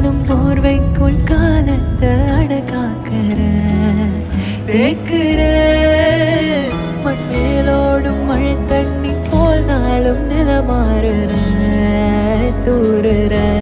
நானும் போர்வைக்குள் காலத்தை அடக்காக்கிற தேக்குற மண்ணேலோடும் மழை தண்ணி போல் நாளும் நிலமாறுற தூறுற